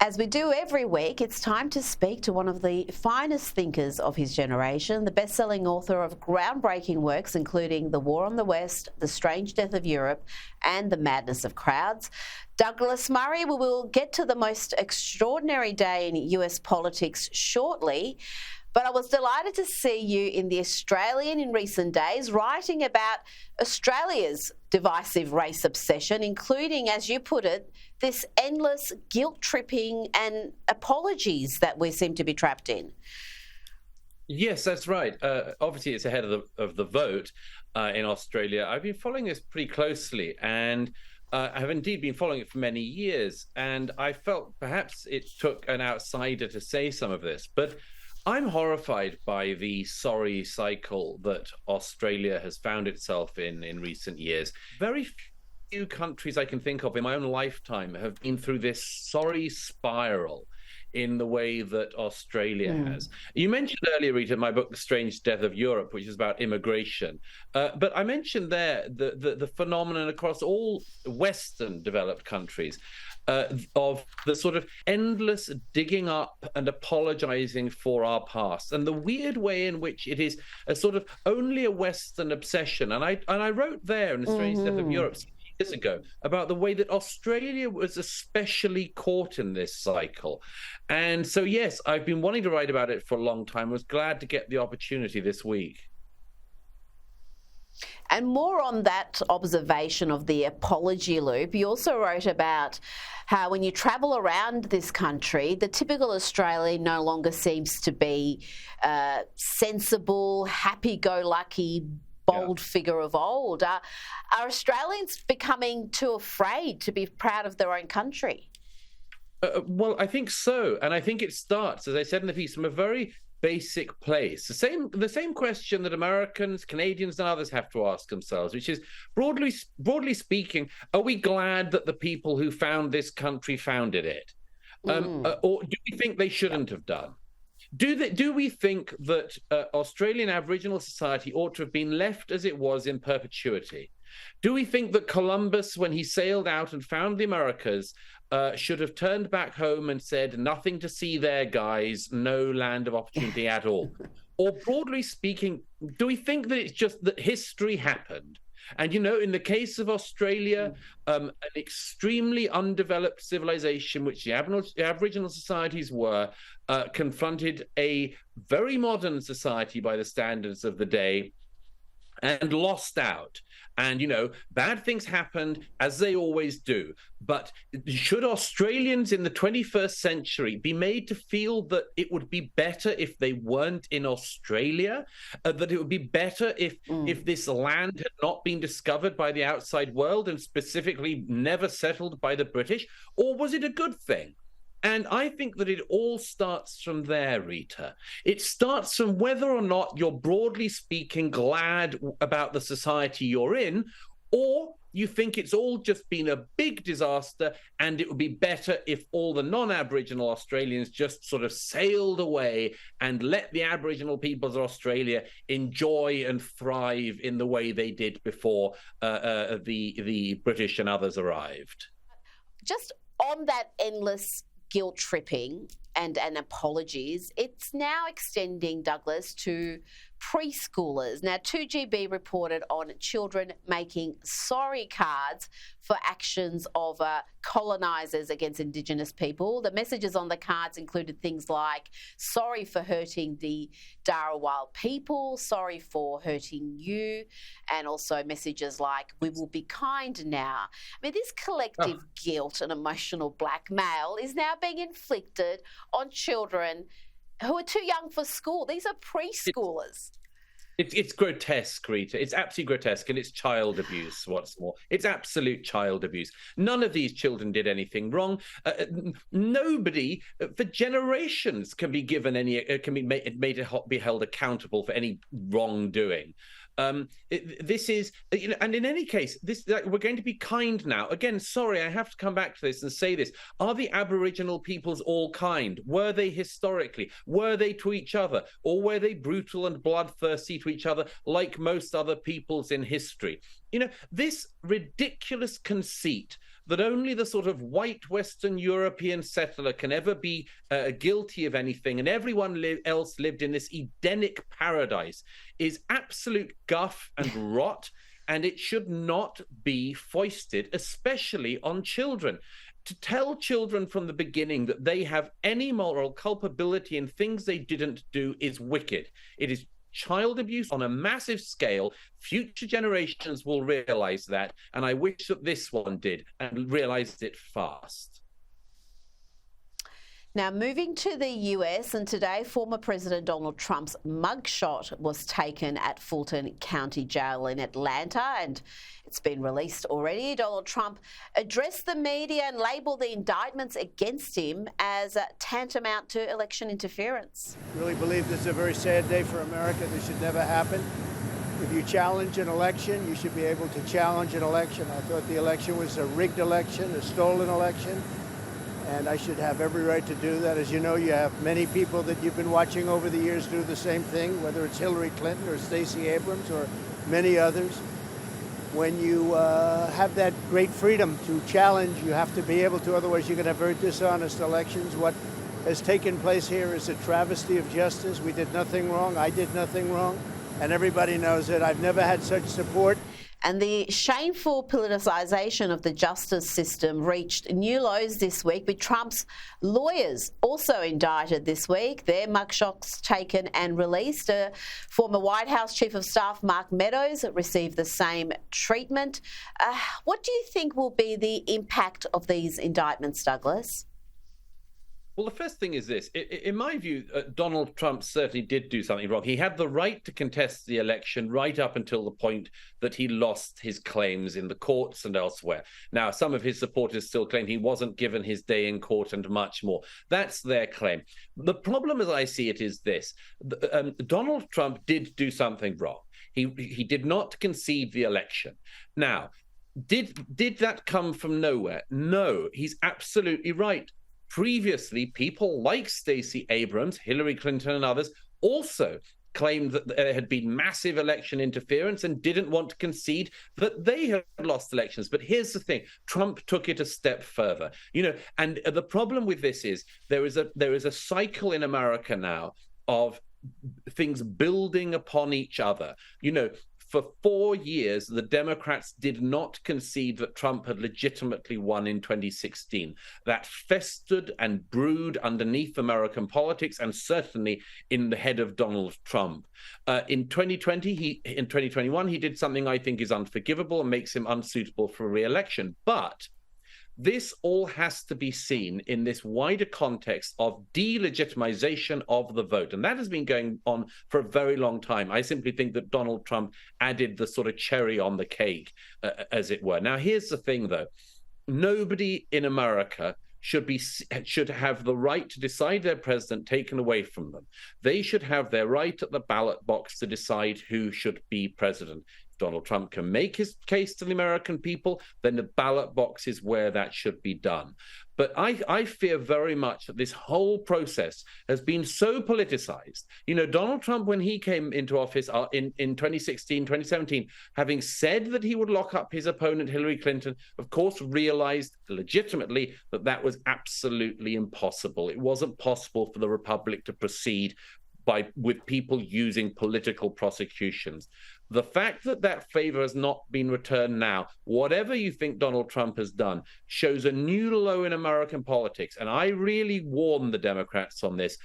As we do every week, it's time to speak to one of the finest thinkers of his generation, the best-selling author of groundbreaking works, including The War on the West, The Strange Death of Europe, and The Madness of Crowds. Douglas Murray, we will get to the most extraordinary day in US politics shortly, but I was delighted to see you in The Australian in recent days, writing about Australia's divisive race obsession, including, as you put it, this endless guilt-tripping and apologies that we seem to be trapped in. Yes, that's right. Obviously, it's ahead of the vote in Australia. I've been following this pretty closely, and I have indeed been following it for many years. And I felt perhaps it took an outsider to say some of this, but I'm horrified by the sorry cycle that Australia has found itself in recent years. Very few countries I can think of in my own lifetime have been through this sorry spiral in the way that Australia has. You mentioned earlier, Rita, my book, The Strange Death of Europe, which is about immigration. But I mentioned there the phenomenon across all Western developed countries of the sort of endless digging up and apologizing for our past, and the weird way in which it is a sort of only a Western obsession. And I wrote there in The Strange Death of Europe years ago about the way that Australia was especially caught in this cycle. And so, yes, I've been wanting to write about it for a long time. I was glad to get the opportunity this week. And more on that observation of the apology loop, you also wrote about how when you travel around this country, the typical Australian no longer seems to be sensible, happy-go-lucky, bold figure of old. Are Australians becoming too afraid to be proud of their own country? Well, I think so. And I think it starts, as I said in the piece, from a very basic place. The same question that Americans, Canadians, and others have to ask themselves, which is, broadly speaking, are we glad that the people who found this country founded it? Or do we think they shouldn't have done? Do we think that Australian Aboriginal society ought to have been left as it was in perpetuity? Do we think that Columbus, when he sailed out and found the Americas, should have turned back home and said, nothing to see there, guys, no land of opportunity at all? Or broadly speaking, do we think that it's just that history happened? And, you know, in the case of Australia, an extremely undeveloped civilization, which the Aboriginal societies were, confronted a very modern society by the standards of the day and lost out. And, you know, bad things happened, as they always do. But should Australians in the 21st century be made to feel that it would be better if they weren't in Australia? That it would be better if this land had not been discovered by the outside world and specifically never settled by the British? Or was it a good thing? And I think that it all starts from there, Rita. It starts from whether or not you're, broadly speaking, glad about the society you're in, or you think it's all just been a big disaster and it would be better if all the non-Aboriginal Australians just sort of sailed away and let the Aboriginal peoples of Australia enjoy and thrive in the way they did before the British and others arrived. Just on that endless guilt-tripping and apologies, it's now extending, Douglas, to preschoolers. Now, 2GB reported on children making sorry cards for actions of colonisers against Indigenous people. The messages on the cards included things like, sorry for hurting the Darawal people, sorry for hurting you, and also messages like, we will be kind now. I mean, this collective guilt and emotional blackmail is now being inflicted on children who are too young for school. These are preschoolers. It's grotesque, Rita. It's absolutely grotesque, and it's child abuse, what's more. It's absolute child abuse. None of these children did anything wrong. Nobody, for generations, can be given any, can be made to be held accountable for any wrongdoing. This is, you know, and in any case, this we're going to be kind now. Again, sorry, I have to come back to this and say this. Are the Aboriginal peoples all kind? Were they historically? Were they to each other? Or were they brutal and bloodthirsty to each other like most other peoples in history? You know, this ridiculous conceit that only the sort of white Western European settler can ever be guilty of anything, and everyone else lived in this Edenic paradise, is absolute guff and rot, and it should not be foisted, especially on children. To tell children from the beginning that they have any moral culpability in things they didn't do is wicked. It is child abuse on a massive scale. Future generations will realize that, and I wish that this one did and realized it fast. Now, moving to the US, and today former President Donald Trump's mugshot was taken at Fulton County Jail in Atlanta, and it's been released already. Donald Trump addressed the media and labelled the indictments against him as tantamount to election interference. I really believe this is a very sad day for America. This should never happen. If you challenge an election, you should be able to challenge an election. I thought the election was a rigged election, a stolen election, and I should have every right to do that. As you know, you have many people that you've been watching over the years do the same thing, whether it's Hillary Clinton or Stacey Abrams or many others. When you have that great freedom to challenge, you have to be able to, otherwise you're going to have very dishonest elections. What has taken place here is a travesty of justice. We did nothing wrong. I did nothing wrong. And everybody knows it. I've never had such support. And the shameful politicisation of the justice system reached new lows this week, with Trump's lawyers also indicted this week. Their mugshots taken and released. Former White House Chief of Staff Mark Meadows received the same treatment. What do you think will be the impact of these indictments, Douglas? Well, the first thing is this. In my view, Donald Trump certainly did do something wrong. He had the right to contest the election right up until the point that he lost his claims in the courts and elsewhere. Now, some of his supporters still claim he wasn't given his day in court and much more. That's their claim. The problem, as I see it, is this. Donald Trump did do something wrong. He did not concede the election. Now, did that come from nowhere? No, he's absolutely right. Previously, people like Stacey Abrams, Hillary Clinton, and others also claimed that there had been massive election interference and didn't want to concede that they had lost elections. But here's the thing: Trump took it a step further. And the problem with this is there is a cycle in America now of things building upon each other. For 4 years, the Democrats did not concede that Trump had legitimately won in 2016. That festered and brewed underneath American politics, and certainly in the head of Donald Trump. In 2021, he did something I think is unforgivable and makes him unsuitable for re-election. But this all has to be seen in this wider context of delegitimization of the vote. And that has been going on for a very long time. I simply think that Donald Trump added the sort of cherry on the cake, as it were. Now, here's the thing, though. Nobody in America should have the right to decide their president taken away from them. They should have their right at the ballot box to decide who should be president. Donald Trump can make his case to the American people, then the ballot box is where that should be done. But I fear very much that this whole process has been so politicized. Donald Trump, when he came into office in 2016, 2017, having said that he would lock up his opponent, Hillary Clinton, of course, realized legitimately that that was absolutely impossible. It wasn't possible for the Republic to proceed with people using political prosecutions. The fact that that favor has not been returned now, whatever you think Donald Trump has done, shows a new low in American politics. And I really warn the Democrats on this.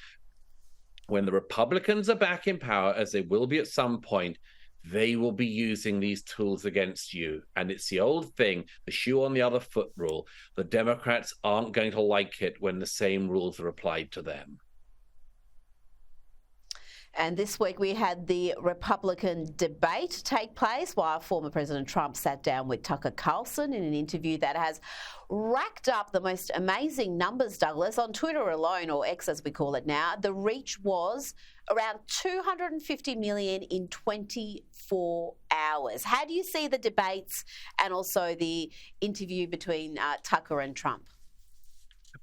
When the Republicans are back in power, as they will be at some point, they will be using these tools against you. And it's the old thing, the shoe on the other foot rule. The Democrats aren't going to like it when the same rules are applied to them. And this week we had the Republican debate take place while former President Trump sat down with Tucker Carlson in an interview that has racked up the most amazing numbers, Douglas. On Twitter alone, or X as we call it now, the reach was around 250 million in 24 hours. How do you see the debates and also the interview between Tucker and Trump?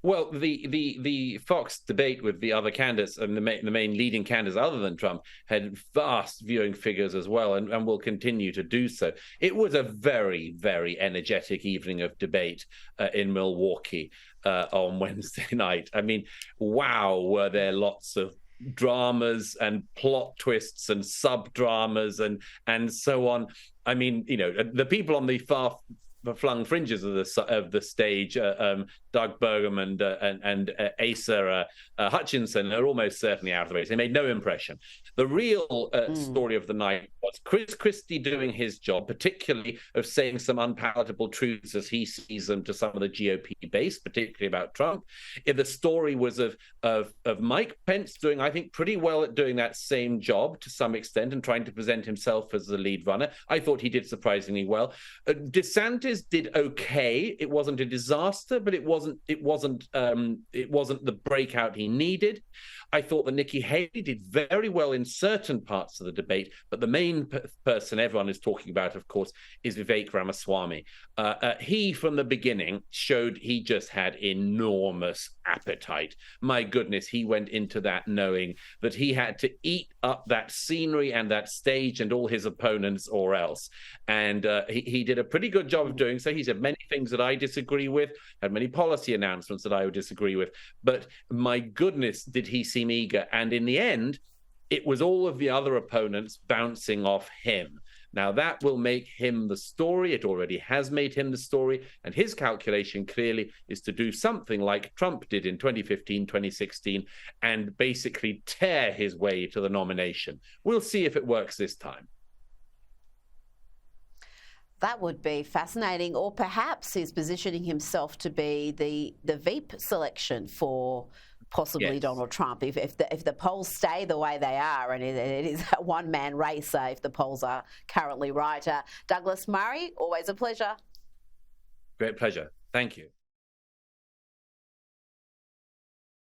Well, the Fox debate with the other candidates and the main leading candidates other than Trump had vast viewing figures as well, and will continue to do so. It was a very, very energetic evening of debate in Milwaukee on Wednesday night. I mean, wow, were there lots of dramas and plot twists and sub-dramas and so on. I mean, the people on the far-flung fringes of the stage, Doug Burgum and Asa Hutchinson, are almost certainly out of the race. They made no impression. The real story of the night was Chris Christie doing his job, particularly of saying some unpalatable truths as he sees them to some of the GOP base, particularly about Trump. The story was of Mike Pence doing, I think, pretty well at doing that same job to some extent and trying to present himself as the lead runner. I thought he did surprisingly well. DeSantis did okay. It wasn't a disaster, but it wasn't the breakout he needed. I thought that Nikki Haley did very well in certain parts of the debate, but the main person everyone is talking about, of course, is Vivek Ramaswamy. He, from the beginning, showed he just had enormous appetite. My goodness, he went into that knowing that he had to eat up that scenery and that stage and all his opponents or else. And he did a pretty good job of doing so. He said many things that I disagree with, had many policy announcements that I would disagree with. But my goodness, did he seem eager. And in the end, it was all of the other opponents bouncing off him. Now, that will make him the story. It already has made him the story. And his calculation clearly is to do something like Trump did in 2015, 2016, and basically tear his way to the nomination. We'll see if it works this time. That would be fascinating. Or perhaps he's positioning himself to be the Veep selection for possibly Donald Trump. If the polls stay the way they are, and it is a one-man race, if the polls are currently right. Douglas Murray, always a pleasure. Great pleasure. Thank you.